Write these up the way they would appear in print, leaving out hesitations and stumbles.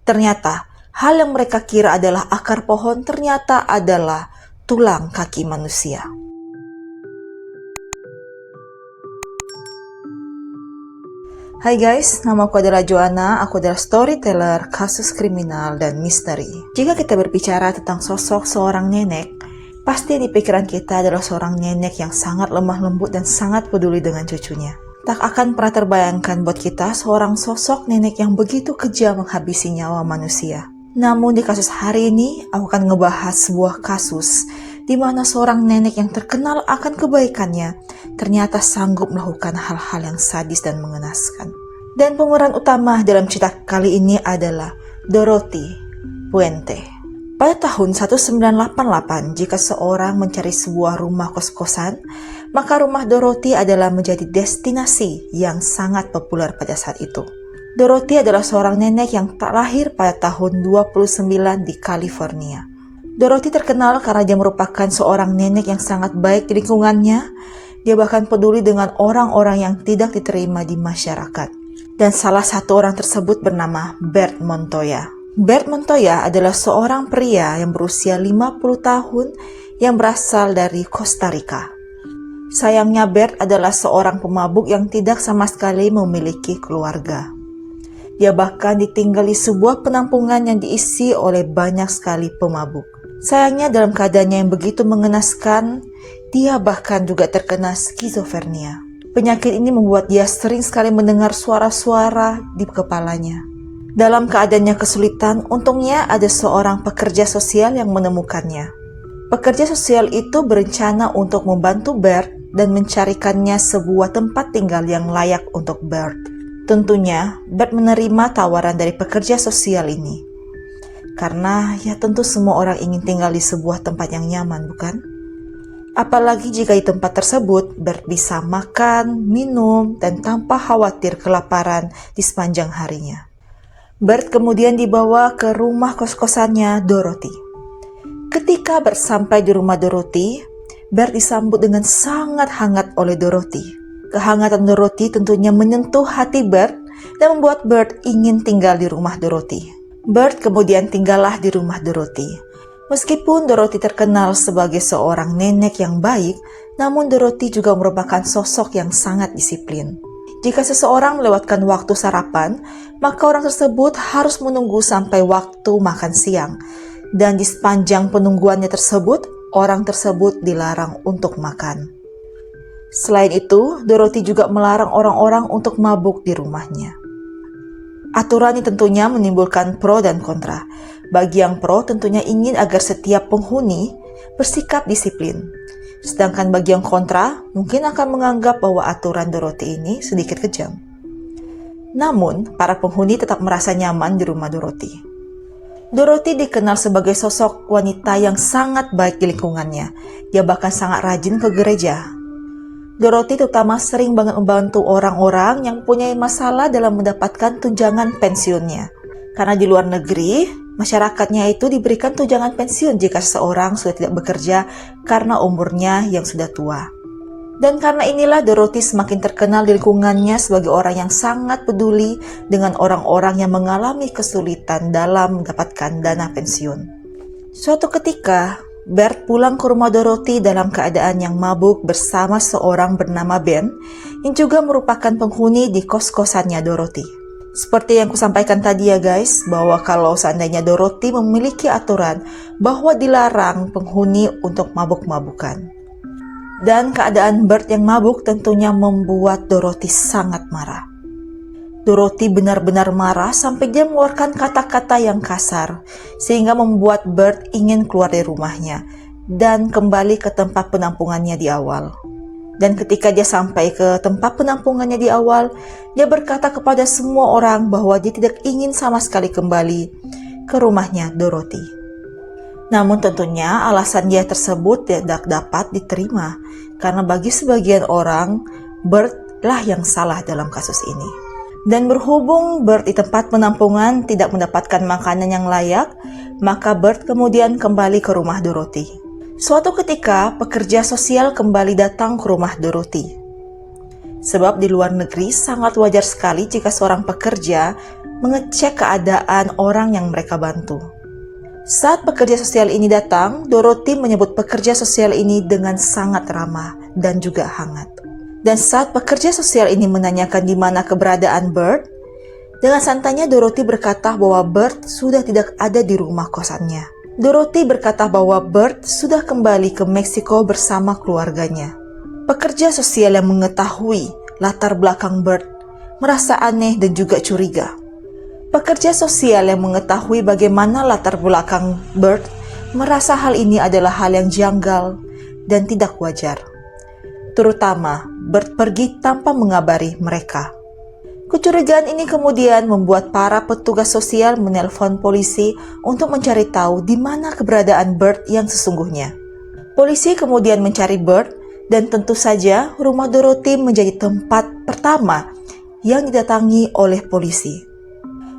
Ternyata, hal yang mereka kira adalah akar pohon ternyata adalah tulang kaki manusia. Hai guys, nama aku adalah Joanna, aku adalah storyteller, kasus kriminal, dan misteri. Jika kita berbicara tentang sosok seorang nenek, pasti di pikiran kita adalah seorang nenek yang sangat lemah lembut dan sangat peduli dengan cucunya. Tak akan pernah terbayangkan buat kita seorang sosok nenek yang begitu kejam menghabisi nyawa manusia. Namun di kasus hari ini, aku akan ngebahas sebuah kasus di mana seorang nenek yang terkenal akan kebaikannya ternyata sanggup melakukan hal-hal yang sadis dan mengenaskan. Dan pemeran utama dalam cerita kali ini adalah Dorothy Puente. Pada tahun 1988, jika seorang mencari sebuah rumah kos-kosan, maka rumah Dorothy adalah menjadi destinasi yang sangat populer pada saat itu. Dorothy adalah seorang nenek yang lahir pada tahun 29 di California. Dorothy terkenal karena dia merupakan seorang nenek yang sangat baik di lingkungannya. Dia bahkan peduli dengan orang-orang yang tidak diterima di masyarakat. Dan salah satu orang tersebut bernama Bert Montoya. Bert Montoya adalah seorang pria yang berusia 50 tahun yang berasal dari Costa Rica. Sayangnya Bert adalah seorang pemabuk yang tidak sama sekali memiliki keluarga. Dia bahkan ditinggal di sebuah penampungan yang diisi oleh banyak sekali pemabuk. Sayangnya dalam keadaannya yang begitu mengenaskan, dia bahkan juga terkena skizofrenia. Penyakit ini membuat dia sering sekali mendengar suara-suara di kepalanya. Dalam keadaannya kesulitan, untungnya ada seorang pekerja sosial yang menemukannya. Pekerja sosial itu berencana untuk membantu Bert dan mencarikannya sebuah tempat tinggal yang layak untuk Bert. Tentunya, Bert menerima tawaran dari pekerja sosial ini. Karena ya tentu semua orang ingin tinggal di sebuah tempat yang nyaman, bukan? Apalagi jika di tempat tersebut Bert bisa makan, minum, dan tanpa khawatir kelaparan di sepanjang harinya. Bert kemudian dibawa ke rumah kos-kosannya Dorothy. Ketika Bert sampai di rumah Dorothy, Bert disambut dengan sangat hangat oleh Dorothy. Kehangatan Dorothy tentunya menyentuh hati Bert dan membuat Bert ingin tinggal di rumah Dorothy. Bert kemudian tinggallah di rumah Dorothy. Meskipun Dorothy terkenal sebagai seorang nenek yang baik, namun Dorothy juga merupakan sosok yang sangat disiplin. Jika seseorang melewatkan waktu sarapan, maka orang tersebut harus menunggu sampai waktu makan siang. Dan di sepanjang penungguannya tersebut, orang tersebut dilarang untuk makan. Selain itu, Dorothy juga melarang orang-orang untuk mabuk di rumahnya. Aturan ini tentunya menimbulkan pro dan kontra. Bagi yang pro tentunya ingin agar setiap penghuni bersikap disiplin. Sedangkan bagi yang kontra mungkin akan menganggap bahwa aturan Dorothy ini sedikit kejam. Namun, para penghuni tetap merasa nyaman di rumah Dorothy. Dorothy dikenal sebagai sosok wanita yang sangat baik di lingkungannya. Dia bahkan sangat rajin ke gereja. Dorothy terutama sering banget membantu orang-orang yang punya masalah dalam mendapatkan tunjangan pensiunnya. Karena di luar negeri, masyarakatnya itu diberikan tunjangan pensiun jika seseorang sudah tidak bekerja karena umurnya yang sudah tua. Dan karena inilah Dorothy semakin terkenal di lingkungannya sebagai orang yang sangat peduli dengan orang-orang yang mengalami kesulitan dalam mendapatkan dana pensiun. Suatu ketika, Bert pulang ke rumah Dorothy dalam keadaan yang mabuk bersama seorang bernama Ben yang juga merupakan penghuni di kos-kosannya Dorothy. Seperti yang kusampaikan tadi ya guys, bahwa kalau seandainya Dorothy memiliki aturan bahwa dilarang penghuni untuk mabuk-mabukan. Dan keadaan Bert yang mabuk tentunya membuat Dorothy sangat marah. Dorothy benar-benar marah sampai dia mengeluarkan kata-kata yang kasar, sehingga membuat Bert ingin keluar dari rumahnya dan kembali ke tempat penampungannya di awal. Dan ketika dia sampai ke tempat penampungannya di awal, dia berkata kepada semua orang bahwa dia tidak ingin sama sekali kembali ke rumahnya Dorothy. Namun tentunya alasan dia tersebut tidak dapat diterima, karena bagi sebagian orang, Bert lah yang salah dalam kasus ini. Dan berhubung Bert di tempat penampungan tidak mendapatkan makanan yang layak, maka Bert kemudian kembali ke rumah Dorothy. Suatu ketika, pekerja sosial kembali datang ke rumah Dorothy. Sebab di luar negeri sangat wajar sekali jika seorang pekerja mengecek keadaan orang yang mereka bantu. Saat pekerja sosial ini datang, Dorothy menyebut pekerja sosial ini dengan sangat ramah dan juga hangat. Dan saat pekerja sosial ini menanyakan di mana keberadaan Bert, dengan santainya Dorothy berkata bahwa Bert sudah tidak ada di rumah kosannya. Dorothy berkata bahwa Bert sudah kembali ke Meksiko bersama keluarganya. Pekerja sosial yang mengetahui latar belakang Bert merasa aneh dan juga curiga. Pekerja sosial yang mengetahui bagaimana latar belakang Bert merasa hal ini adalah hal yang janggal dan tidak wajar. Terutama Bert pergi tanpa mengabari mereka. Kecurigaan ini kemudian membuat para petugas sosial menelpon polisi untuk mencari tahu di mana keberadaan Bert yang sesungguhnya. Polisi kemudian mencari Bert dan tentu saja rumah Dorothy menjadi tempat pertama yang didatangi oleh polisi.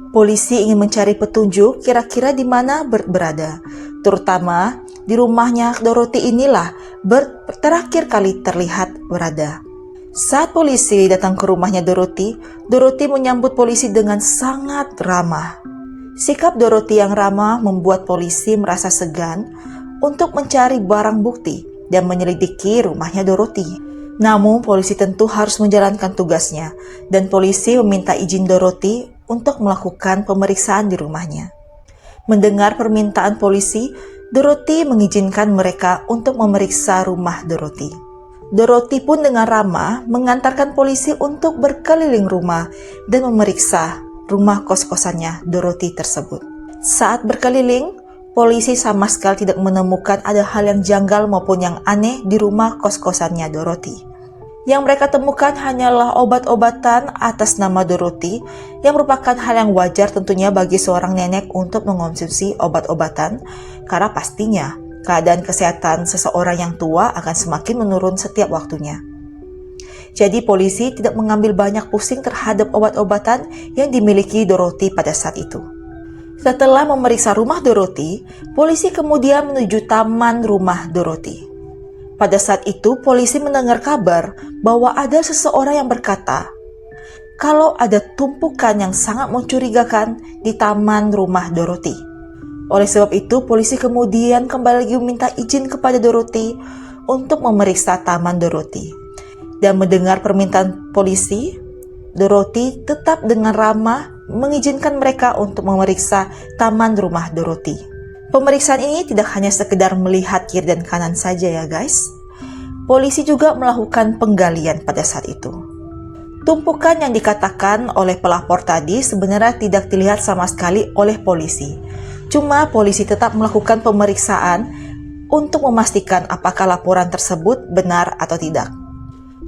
Polisi ingin mencari petunjuk kira-kira di mana Bert berada. Terutama di rumahnya Dorothy inilah Bert terakhir kali terlihat berada. Saat polisi datang ke rumahnya Dorothy menyambut polisi dengan sangat ramah. Sikap Dorothy yang ramah membuat polisi merasa segan untuk mencari barang bukti dan menyelidiki rumahnya Dorothy. Namun polisi tentu harus menjalankan tugasnya dan polisi meminta izin Dorothy untuk melakukan pemeriksaan di rumahnya. Mendengar permintaan polisi, Dorothy mengizinkan mereka untuk memeriksa rumah Dorothy. Dorothy pun dengan ramah mengantarkan polisi untuk berkeliling rumah dan memeriksa rumah kos-kosannya Dorothy tersebut. Saat berkeliling, polisi sama sekali tidak menemukan ada hal yang janggal maupun yang aneh di rumah kos-kosannya Dorothy. Yang mereka temukan hanyalah obat-obatan atas nama Dorothy yang merupakan hal yang wajar tentunya bagi seorang nenek untuk mengonsumsi obat-obatan karena pastinya keadaan kesehatan seseorang yang tua akan semakin menurun setiap waktunya. Jadi polisi tidak mengambil banyak pusing terhadap obat-obatan yang dimiliki Dorothy pada saat itu. Setelah memeriksa rumah Dorothy, polisi kemudian menuju taman rumah Dorothy. Pada saat itu, polisi mendengar kabar bahwa ada seseorang yang berkata kalau ada tumpukan yang sangat mencurigakan di taman rumah Dorothy. Oleh sebab itu, polisi kemudian kembali lagi meminta izin kepada Dorothy untuk memeriksa taman Dorothy. Dan mendengar permintaan polisi, Dorothy tetap dengan ramah mengizinkan mereka untuk memeriksa taman rumah Dorothy. Pemeriksaan ini tidak hanya sekedar melihat kiri dan kanan saja ya guys. Polisi juga melakukan penggalian pada saat itu. Tumpukan yang dikatakan oleh pelapor tadi sebenarnya tidak dilihat sama sekali oleh polisi. Cuma polisi tetap melakukan pemeriksaan untuk memastikan apakah laporan tersebut benar atau tidak.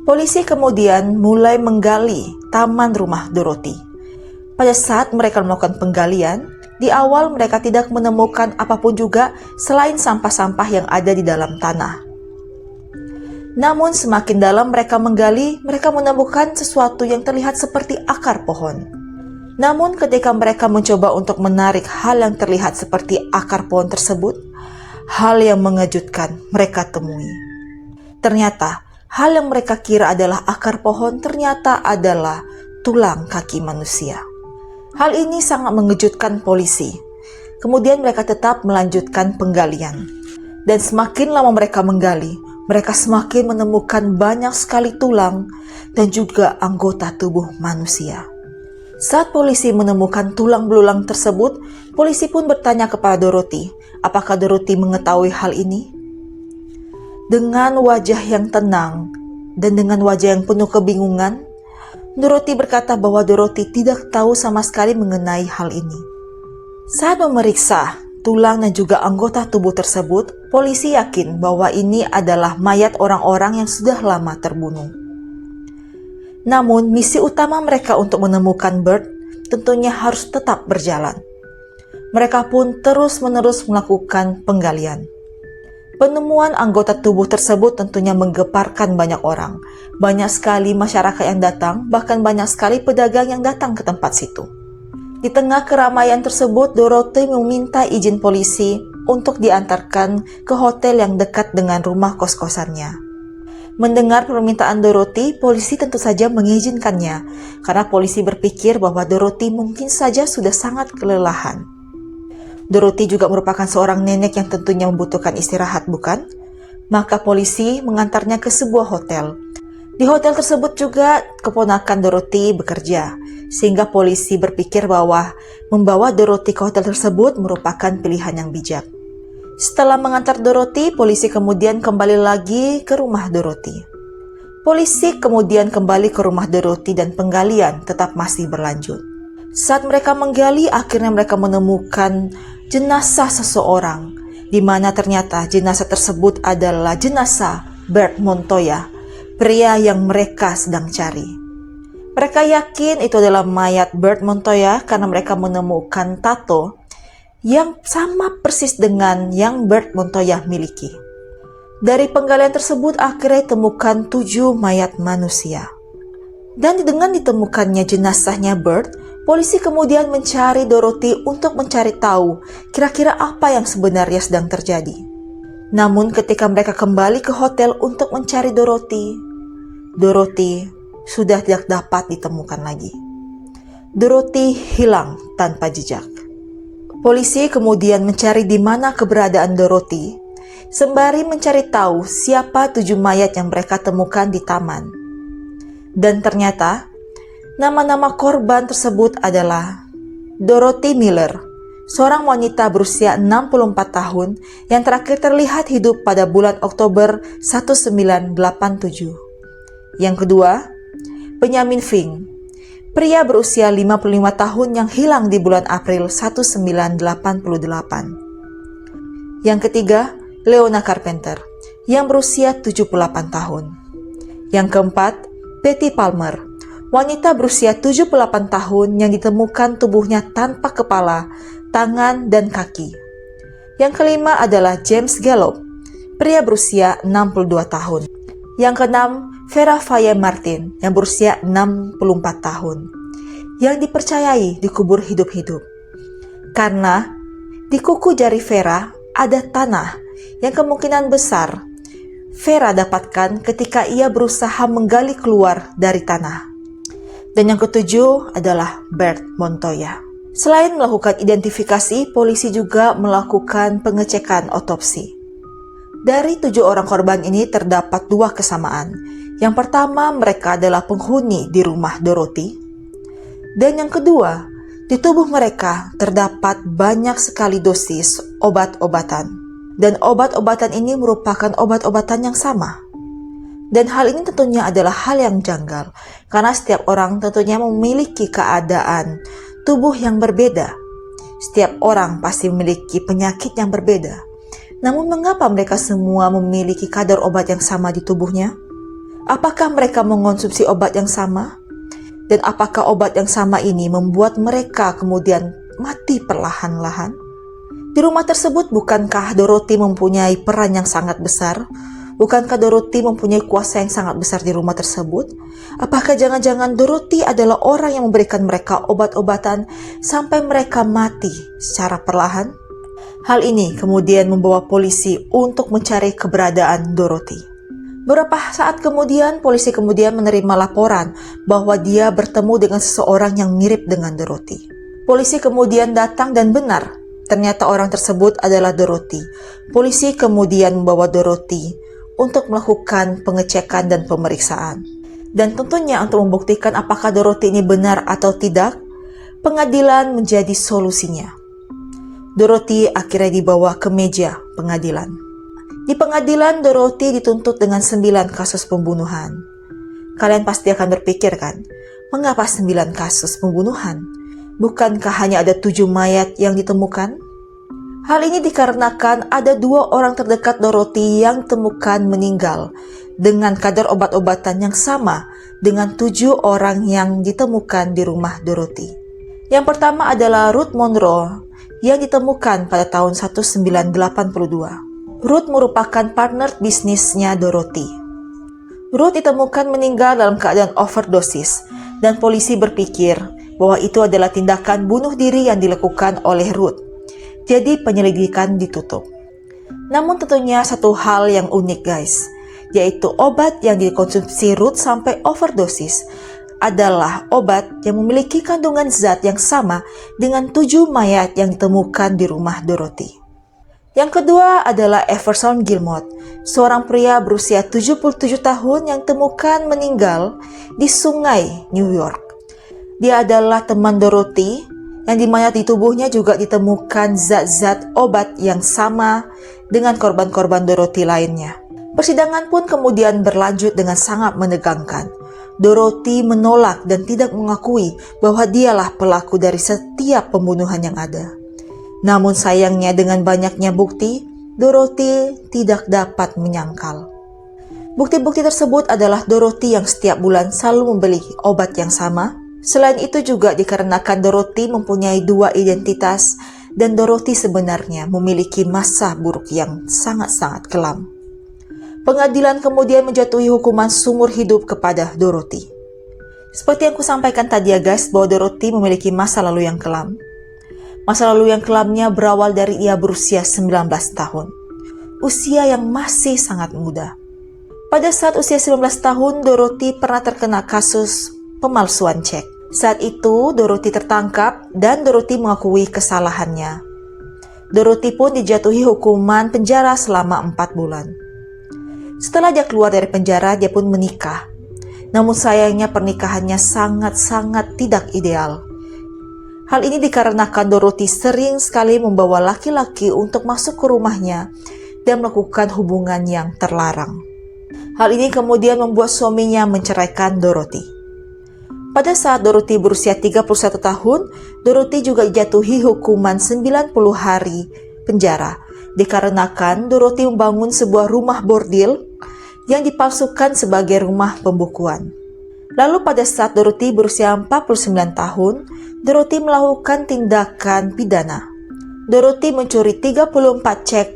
Polisi kemudian mulai menggali taman rumah Dorothy. Pada saat mereka melakukan penggalian, di awal mereka tidak menemukan apapun juga selain sampah-sampah yang ada di dalam tanah. Namun semakin dalam mereka menggali, mereka menemukan sesuatu yang terlihat seperti akar pohon. Namun ketika mereka mencoba untuk menarik hal yang terlihat seperti akar pohon tersebut, hal yang mengejutkan mereka temui. Ternyata hal yang mereka kira adalah akar pohon ternyata adalah tulang kaki manusia. Hal ini sangat mengejutkan polisi. Kemudian mereka tetap melanjutkan penggalian. Dan semakin lama mereka menggali, mereka semakin menemukan banyak sekali tulang dan juga anggota tubuh manusia. Saat polisi menemukan tulang belulang tersebut, polisi pun bertanya kepada Dorothy, apakah Dorothy mengetahui hal ini? Dengan wajah yang tenang dan dengan wajah yang penuh kebingungan, Dorothy berkata bahwa Dorothy tidak tahu sama sekali mengenai hal ini. Saat memeriksa tulang dan juga anggota tubuh tersebut, polisi yakin bahwa ini adalah mayat orang-orang yang sudah lama terbunuh. Namun, misi utama mereka untuk menemukan Bert tentunya harus tetap berjalan. Mereka pun terus-menerus melakukan penggalian. Penemuan anggota tubuh tersebut tentunya menggeparkan banyak orang. Banyak sekali masyarakat yang datang, bahkan banyak sekali pedagang yang datang ke tempat situ. Di tengah keramaian tersebut, Dorothy meminta izin polisi untuk diantarkan ke hotel yang dekat dengan rumah kos-kosannya. Mendengar permintaan Dorothy, polisi tentu saja mengizinkannya karena polisi berpikir bahwa Dorothy mungkin saja sudah sangat kelelahan. Dorothy juga merupakan seorang nenek yang tentunya membutuhkan istirahat, bukan? Maka polisi mengantarnya ke sebuah hotel. Di hotel tersebut juga keponakan Dorothy bekerja, sehingga polisi berpikir bahwa membawa Dorothy ke hotel tersebut merupakan pilihan yang bijak. Setelah mengantar Dorothy, polisi kemudian kembali lagi ke rumah Dorothy. Polisi kemudian kembali ke rumah Dorothy dan penggalian tetap masih berlanjut. Saat mereka menggali, akhirnya mereka menemukan jenazah seseorang, di mana ternyata jenazah tersebut adalah jenazah Bert Montoya, pria yang mereka sedang cari. Mereka yakin itu adalah mayat Bert Montoya karena mereka menemukan tato yang sama persis dengan yang Bert Montoya miliki. Dari penggalian tersebut akhirnya ditemukan 7 mayat manusia. Dan dengan ditemukannya jenazahnya Bert, polisi kemudian mencari Dorothy untuk mencari tahu kira-kira apa yang sebenarnya sedang terjadi. Namun ketika mereka kembali ke hotel untuk mencari Dorothy sudah tidak dapat ditemukan lagi. Dorothy hilang tanpa jejak. Polisi kemudian mencari di mana keberadaan Dorothy, sembari mencari tahu siapa 7 mayat yang mereka temukan di taman. Dan ternyata, nama-nama korban tersebut adalah Dorothy Miller, seorang wanita berusia 64 tahun yang terakhir terlihat hidup pada bulan Oktober 1987. Yang kedua, Benjamin Fink, pria berusia 55 tahun yang hilang di bulan April 1988. Yang ketiga, Leona Carpenter, yang berusia 78 tahun. Yang keempat, Betty Palmer, wanita berusia 78 tahun yang ditemukan tubuhnya tanpa kepala, tangan, dan kaki. Yang kelima adalah James Gallop, pria berusia 62 tahun. Yang keenam, Vera Faye Martin yang berusia 64 tahun, yang dipercayai dikubur hidup-hidup. Karena di kuku jari Vera ada tanah yang kemungkinan besar Vera dapatkan ketika ia berusaha menggali keluar dari tanah. Dan yang ketujuh adalah Bert Montoya. Selain melakukan identifikasi, polisi juga melakukan pengecekan otopsi. Dari 7 orang korban ini terdapat 2 kesamaan. Yang pertama, mereka adalah penghuni di rumah Dorothy. Dan yang kedua, di tubuh mereka terdapat banyak sekali dosis obat-obatan. Dan obat-obatan ini merupakan obat-obatan yang sama. Dan hal ini tentunya adalah hal yang janggal, karena setiap orang tentunya memiliki keadaan tubuh yang berbeda. Setiap orang pasti memiliki penyakit yang berbeda. Namun mengapa mereka semua memiliki kadar obat yang sama di tubuhnya? Apakah mereka mengonsumsi obat yang sama? Dan apakah obat yang sama ini membuat mereka kemudian mati perlahan-lahan? Di rumah tersebut, bukankah Dorothy mempunyai peran yang sangat besar? Bukankah Dorothy mempunyai kuasa yang sangat besar di rumah tersebut? Apakah jangan-jangan Dorothy adalah orang yang memberikan mereka obat-obatan sampai mereka mati secara perlahan? Hal ini kemudian membawa polisi untuk mencari keberadaan Dorothy. Beberapa saat kemudian, polisi kemudian menerima laporan bahwa dia bertemu dengan seseorang yang mirip dengan Dorothy. Polisi kemudian datang dan benar, ternyata orang tersebut adalah Dorothy. Polisi kemudian membawa Dorothy untuk melakukan pengecekan dan pemeriksaan. Dan tentunya untuk membuktikan apakah Dorothy ini benar atau tidak, pengadilan menjadi solusinya. Dorothy akhirnya dibawa ke meja pengadilan. Di pengadilan, Dorothy dituntut dengan 9 kasus pembunuhan. Kalian pasti akan berpikir kan, mengapa 9 kasus pembunuhan? Bukankah hanya ada 7 mayat yang ditemukan? Hal ini dikarenakan ada 2 orang terdekat Dorothy yang ditemukan meninggal dengan kadar obat-obatan yang sama dengan 7 orang yang ditemukan di rumah Dorothy. Yang pertama adalah Ruth Monroe yang ditemukan pada tahun 1982. Ruth merupakan partner bisnisnya Dorothy. Ruth ditemukan meninggal dalam keadaan overdosis dan polisi berpikir bahwa itu adalah tindakan bunuh diri yang dilakukan oleh Ruth. Jadi penyelidikan ditutup. Namun tentunya satu hal yang unik guys. yaitu obat yang dikonsumsi Ruth sampai overdosis, adalah obat yang memiliki kandungan zat yang sama dengan 7 mayat yang ditemukan di rumah Dorothy. Yang kedua adalah Everson Gilmore, seorang pria berusia 77 tahun yang ditemukan meninggal di sungai New York. Dia adalah teman Dorothy, yang dimana di tubuhnya juga ditemukan zat-zat obat yang sama dengan korban-korban Dorothy lainnya. Persidangan pun kemudian berlanjut dengan sangat menegangkan. Dorothy menolak dan tidak mengakui bahwa dialah pelaku dari setiap pembunuhan yang ada. Namun sayangnya dengan banyaknya bukti, Dorothy tidak dapat menyangkal. Bukti-bukti tersebut adalah Dorothy yang setiap bulan selalu membeli obat yang sama. Selain itu juga dikarenakan Dorothy mempunyai 2 identitas dan Dorothy sebenarnya memiliki masa buruk yang sangat-sangat kelam. Pengadilan kemudian menjatuhi hukuman seumur hidup kepada Dorothy. Seperti yang kusampaikan tadi ya guys, bahwa Dorothy memiliki masa lalu yang kelam. Masa lalu yang kelamnya berawal dari ia berusia 19 tahun. Usia yang masih sangat muda. Pada saat usia 19 tahun, Dorothy pernah terkena kasus pemalsuan cek. Saat itu, Dorothy tertangkap dan Dorothy mengakui kesalahannya. Dorothy pun dijatuhi hukuman penjara selama 4 bulan. Setelah dia keluar dari penjara, dia pun menikah. Namun sayangnya pernikahannya sangat-sangat tidak ideal. Hal ini dikarenakan Dorothy sering sekali membawa laki-laki untuk masuk ke rumahnya dan melakukan hubungan yang terlarang. Hal ini kemudian membuat suaminya menceraikan Dorothy. Pada saat Dorothy berusia 31 tahun, Dorothy juga dijatuhi hukuman 90 hari penjara dikarenakan Dorothy membangun sebuah rumah bordil yang dipalsukan sebagai rumah pembukuan. Lalu pada saat Dorothy berusia 49 tahun, Dorothy melakukan tindakan pidana. Dorothy mencuri 34 cek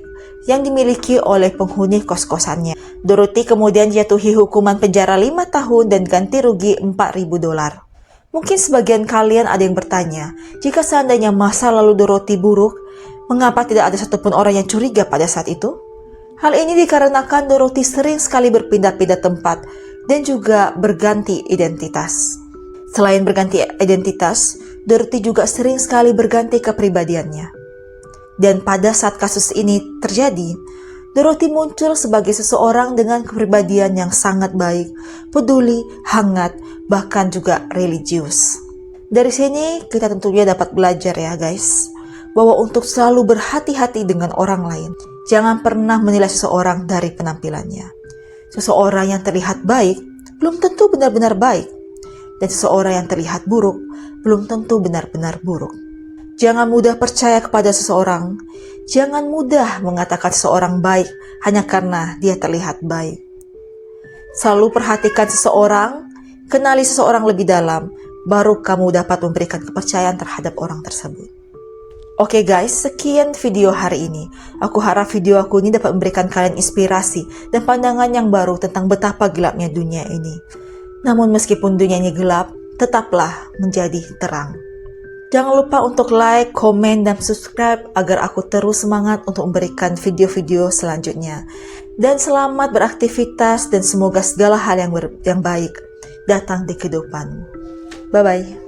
yang dimiliki oleh penghuni kos-kosannya. Dorothy kemudian dijatuhi hukuman penjara 5 tahun dan ganti rugi $4.000. Mungkin sebagian kalian ada yang bertanya, jika seandainya masa lalu Dorothy buruk, mengapa tidak ada satupun orang yang curiga pada saat itu? Hal ini dikarenakan Dorothy sering sekali berpindah-pindah tempat dan juga berganti identitas. Selain berganti identitas, Dorothy juga sering sekali berganti kepribadiannya. Dan pada saat kasus ini terjadi, Dorothy muncul sebagai seseorang dengan kepribadian yang sangat baik, peduli, hangat, bahkan juga religius. Dari sini kita tentunya dapat belajar ya guys, bahwa untuk selalu berhati-hati dengan orang lain. Jangan pernah menilai seseorang dari penampilannya. Seseorang yang terlihat baik belum tentu benar-benar baik, dan seseorang yang terlihat buruk belum tentu benar-benar buruk. Jangan mudah percaya kepada seseorang. Jangan mudah mengatakan seseorang baik hanya karena dia terlihat baik. Selalu perhatikan seseorang, kenali seseorang lebih dalam, baru kamu dapat memberikan kepercayaan terhadap orang tersebut. Oke guys, sekian video hari ini. Aku harap video aku ini dapat memberikan kalian inspirasi dan pandangan yang baru tentang betapa gelapnya dunia ini. Namun meskipun dunia ini gelap, tetaplah menjadi terang. Jangan lupa untuk like, komen, dan subscribe agar aku terus semangat untuk memberikan video-video selanjutnya. Dan selamat beraktivitas dan semoga segala hal yang baik datang di kehidupanmu. Bye-bye.